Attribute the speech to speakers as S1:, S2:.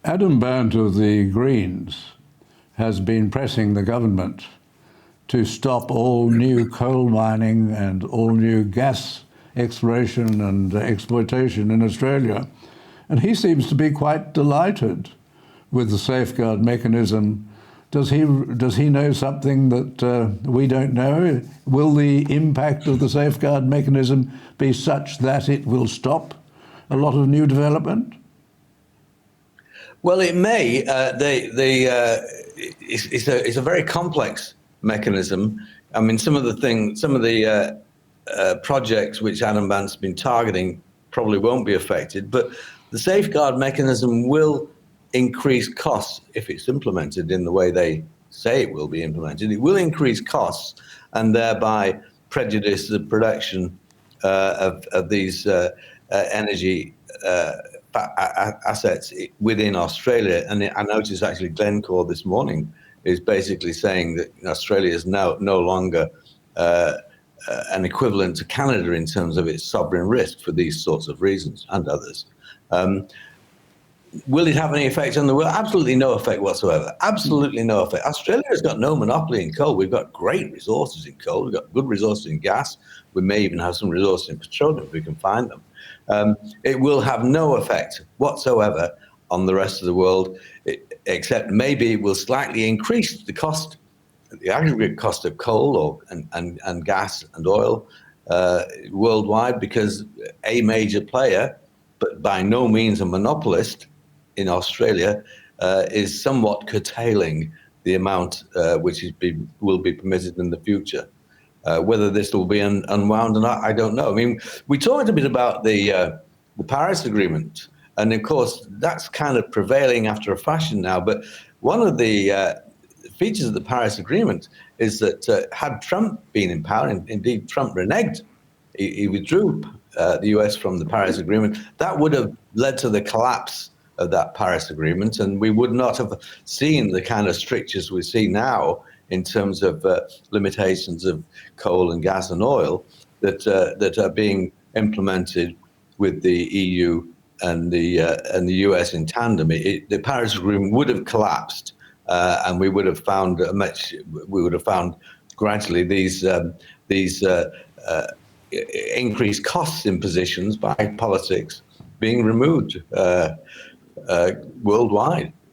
S1: Adam Bandt of the Greens has been pressing the government to stop all new coal mining and all new gas exploration and exploitation in Australia. And he seems to be quite delighted with the safeguard mechanism. Does he know something that we don't know? Will the impact of the safeguard mechanism be such that it will stop a lot of new development?
S2: Well, it may. It's a very complex mechanism. I mean, some of the projects which Adam Bandt's been targeting probably won't be affected, but the safeguard mechanism will increase costs if it's implemented in the way they say it will be implemented. It will increase costs and thereby prejudice the production of these energy assets within Australia. And I noticed actually Glencore this morning is basically saying that Australia is now no longer an equivalent to Canada in terms of its sovereign risk for these sorts of reasons and others. Will it have any effect on the world? Absolutely no effect whatsoever. Absolutely no effect. Australia has got no monopoly in coal. We've got great resources in coal. We've got good resources in gas. We may even have some resources in petroleum if we can find them. It will have no effect whatsoever on the rest of the world, except maybe it will slightly increase the cost, the aggregate cost of coal and gas and oil worldwide, because a major player, but by no means a monopolist in Australia, is somewhat curtailing the amount which will be permitted in the future. Whether this will be unwound or not, I don't know. I mean, we talked a bit about the Paris Agreement, and of course that's kind of prevailing after a fashion now. But one of the features of the Paris Agreement is that had Trump been in power, and indeed Trump reneged, he withdrew the US from the Paris Agreement, that would have led to the collapse of that Paris Agreement, and we would not have seen the kind of strictures we see now in terms of limitations of coal and gas and oil that are being implemented with the EU and the US in tandem. The Paris Agreement would have collapsed, and we would have found gradually these increased costs in positions by politics being removed worldwide.